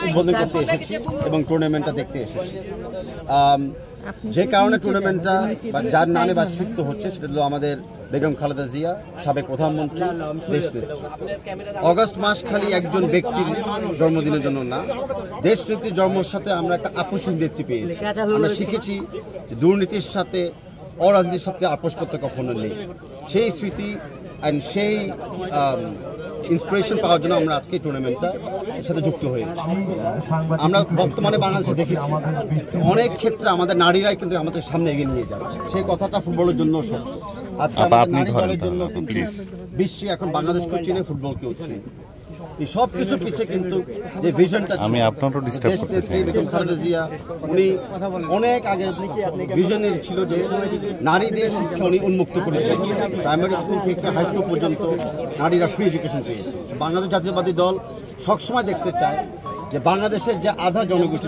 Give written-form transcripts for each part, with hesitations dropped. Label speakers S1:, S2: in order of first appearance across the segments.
S1: উদ্বোধন করতে এসেছি এবং টুর্নামেন্টটা দেখতে এসেছি। যে কারণে টুর্নামেন্টটা যার নামে বার্ষিক হচ্ছে সেটা হলো আমাদের বেগম খালেদা জিয়া, সাবেক প্রধানমন্ত্রী, দেশনেত্রী। অগস্ট মাস খালি একজন ব্যক্তির জন্মদিনের জন্য না, দেশনেত্রীর জন্মের সাথে আমরা একটা আপোষহীন নেত্রী পেয়েছি। আমরা শিখেছি দুর্নীতির সাথে অরাজনীতির সাথে আপোষ করতে কখনো নেই। সেই স্মৃতি অ্যান্ড সেই ইন্সপিরেশন পাওয়ার জন্য আমরা আজকে টুর্নামেন্টটা সাথে যুক্ত হয়েছি। আমরা বর্তমানে বাংলাদেশে দেখেছি অনেক ক্ষেত্রে আমাদের নারীরাই কিন্তু আমাদের সামনে এগিয়ে নিয়ে যাচ্ছে। সেই কথাটা ফুটবলের জন্য সত্য। আজকে আমাদের নারী দলের জন্য কিন্তু বিশ্বে এখন বাংলাদেশকে চিনে, ফুটবলকেও চিনে। এই সব কিছু পিছিয়ে কিন্তু যে ভিশনটা বেগম খালেদা জিয়া, উনি অনেক আগে ভিশনের ছিল যে নারীদের শিক্ষা উনি উন্মুক্ত করে দিয়েছেন। প্রাইমারি স্কুল থেকে হাই স্কুল পর্যন্ত নারীরা ফ্রি এডুকেশন পেয়েছে। বাংলাদেশ জাতীয়বাদী দল সবসময় দেখতে চায় যে বাংলাদেশের যে আধা জনগোষ্ঠী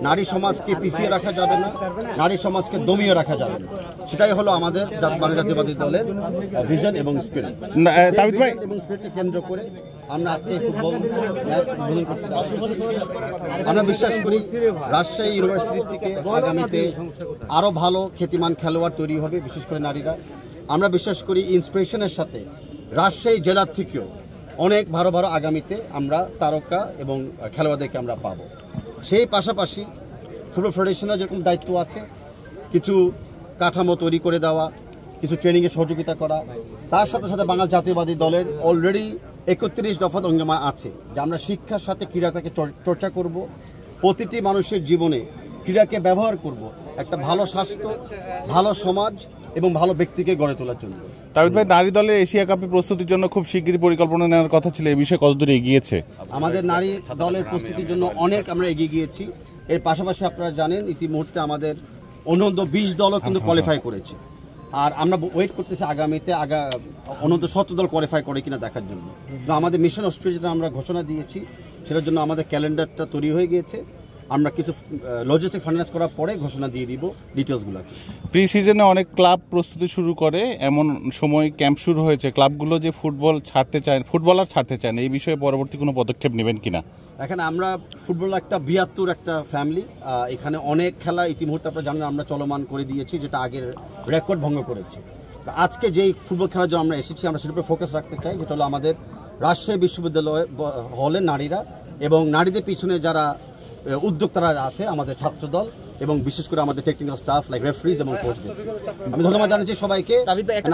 S1: নারী সমাজকে পিছিয়ে রাখা যাবে না, নারী সমাজকে দমিয়ে রাখা যাবে না। সেটাই হলো আমাদের বাংলাদেশ জাতীয়বাদী দলের ভিশন এবং স্পিরিট। এবং স্পিরিটকে কেন্দ্র করে আমরা আজকে ফুটবল ম্যাচ উদ্বোধন করতে আসছি। আমরা বিশ্বাস করি রাজশাহী ইউনিভার্সিটি থেকে আগামীতে আরও ভালো খ্যাতিমান খেলোয়াড় তৈরি হবে, বিশেষ করে নারীরা। আমরা বিশ্বাস করি ইন্সপিরেশনের সাথে রাজশাহী জেলার থেকেও অনেক ভালো ভালো আগামীতে আমরা তারকা এবং খেলোয়াড়দেরকে আমরা পাবো। সেই পাশাপাশি ফুটবল ফেডারেশনের যেরকম দায়িত্ব আছে কিছু কাঠামো তৈরি করে দেওয়া, কিছু ট্রেনিংয়ে সহযোগিতা করা, তার সাথে সাথে বাংলাদেশ জাতীয়বাদী দলের অলরেডি 31 দফা অঙ্গীকার আছে যে আমরা শিক্ষার সাথে ক্রীড়াটাকে চর্চা করব, প্রতিটি মানুষের জীবনে ক্রীড়াকে ব্যবহার করব একটা ভালো স্বাস্থ্য, ভালো সমাজ এবং ভালো ব্যক্তিকে গড়ে তোলার জন্য।
S2: তাবিদ ভাই, নারী দলের এশিয়া কাপে প্রস্তুতির জন্য খুব শিগগিরই পরিকল্পনা নেওয়ার কথা ছিল, এই বিষয়ে কতদূর এগিয়েছে?
S1: আমাদের নারী দলের প্রস্তুতির জন্য অনেক আমরা এগিয়ে গিয়েছি। এর পাশাপাশি আপনারা জানেন ইতিমধ্যে আমাদের অনূর্ধ্ব 20 দলও কিন্তু কোয়ালিফাই করেছে। আর আমরা ওয়েট করতেছি আগামীতে অনূর্ধ্ব 17 দল কোয়ালিফাই করে কিনা দেখার জন্য। আমাদের মিশন অস্ট্রেলিয়া যেটা আমরা ঘোষণা দিয়েছি সেটার জন্য আমাদের ক্যালেন্ডারটা তৈরি হয়ে গিয়েছে। আমরা কিছু লজিস্টিক ফাইন্যান্স করার পরে ঘোষণা দিয়ে দিব ডিটেলসগুলো।
S2: প্রি সিজনে অনেক ক্লাব প্রস্তুতি শুরু করে, এমন সময় ক্যাম্প শুরু হয়েছে। ক্লাবগুলো যে ফুটবলার ছাড়তে চান, এই বিষয়ে পরবর্তী কোনো পদক্ষেপ নেবেন কিনা?
S1: এখানে আমরা ফুটবল একটা বৃহত্তর একটা ফ্যামিলি, এখানে অনেক খেলা ইতিমধ্যে আপনারা জানেন আমরা চলমান করে দিয়েছি, যেটা আগের রেকর্ড ভঙ্গ করেছে। আজকে যেই ফুটবল খেলার জন্য আমরা এসেছি, আমরা সেটার উপরে ফোকাস রাখতে চাই, যেটা হলো আমাদের রাজশাহী বিশ্ববিদ্যালয় হলের নারীরা এবং নারীদের পিছনে যারা উদ্যোক্তারা আছে, আমাদের ছাত্রদল এবং বিশেষ করে আমাদের টেকনিক্যাল স্টাফ লাইক রেফারিজ এবং কোচদের। আমি ধন্যবাদ জানাচ্ছি সবাইকে।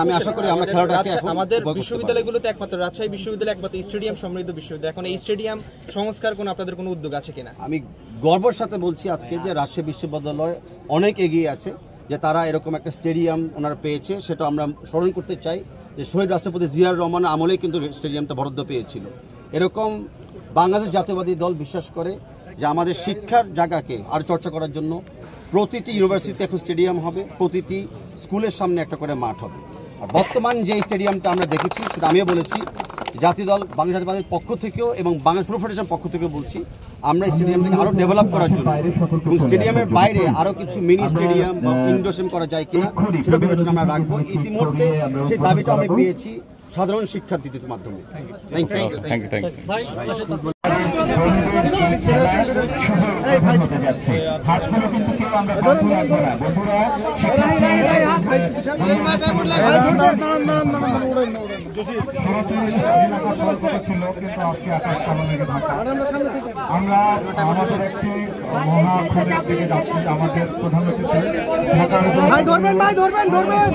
S1: আমি আশা করি আমরা খেলাটাকে
S3: আমাদের বিশ্ববিদ্যালয়গুলোতে একমাত্র রাজশাহী বিশ্ববিদ্যালয় একমাত্র স্টেডিয়াম সমৃদ্ধ বিশ্ববিদ্যালয়। এখন এই স্টেডিয়াম সংস্কার কোনো আপনাদের কোনো উদ্যোগ আছে কিনা? আমি
S1: গর্বের সাথে বলছি আজকে যে রাজশাহী বিশ্ববিদ্যালয় অনেক এগিয়ে আছে, যে তারা এরকম একটা স্টেডিয়াম ওনারা পেয়েছে। সেটা আমরা স্মরণ করতে চাই যে শহীদ রাষ্ট্রপতি জিয়াউর রহমানের আমলেই কিন্তু স্টেডিয়ামটা বরাদ্দ পেয়েছিল। এরকম বাংলাদেশ জাতীয়বাদী দল বিশ্বাস করে যে আমাদের শিক্ষার জায়গাকে আর চর্চা করার জন্য প্রতিটি ইউনিভার্সিটিতে এখন স্টেডিয়াম হবে, প্রতিটি স্কুলের সামনে একটা করে মাঠ হবে। আর বর্তমান যে স্টেডিয়ামটা আমরা দেখেছি সেটা আমিও বলেছি, জাতীয় দল বাংলাদেশ জাতীয়বাদীর পক্ষ থেকেও এবং বাংলাদেশ ফুটবল ফেডারেশনের পক্ষ থেকেও বলছি আমরা স্টেডিয়ামটাকে আরও ডেভেলপ করার জন্য এবং স্টেডিয়ামের বাইরে আরও কিছু মিনি স্টেডিয়াম বা ইনডোর স্টেডিয়াম করা যায় কিনা সেটা বিবেচনা আমরা রাখবো। ইতিমধ্যে সেই দাবিটা আমি পেয়েছি সাধারণ শিক্ষার্থীদের মাধ্যমে।
S4: আমরা আমাদের একটি মহাক্ষণের দিকে যাচ্ছি। আমাদের প্রধানমন্ত্রী ধরবেন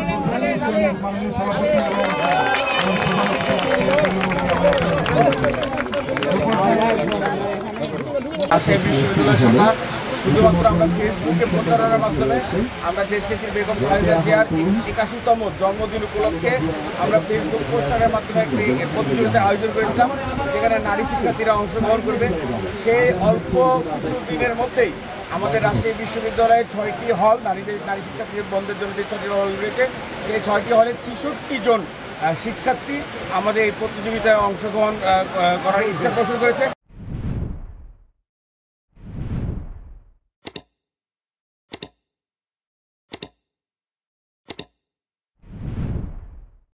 S5: শুধুমাত্র আমরা ফেসবুকে প্রচারণার মাধ্যমে আমরা দেশনেত্রী বেগম খালেদা জিয়ার 81তম জন্মদিন উপলক্ষে আমরা ফেসবুক পোস্টারের মাধ্যমে একটি প্রতিযোগিতার আয়োজন করেছিলাম, যেখানে নারী শিক্ষার্থীরা অংশগ্রহণ করবে। সেই অল্প কিছু দিনের মধ্যেই আমাদের রাজশাহী বিশ্ববিদ্যালয়ে 6টি হল নারী শিক্ষার্থীদের বন্ধের জন্য যে 6টি হল রয়েছে, সেই 6টি হলে 66 জন শিক্ষার্থী আমাদের এই প্রতিযোগিতায় অংশগ্রহণ করার ইচ্ছা পোষণ করেছে।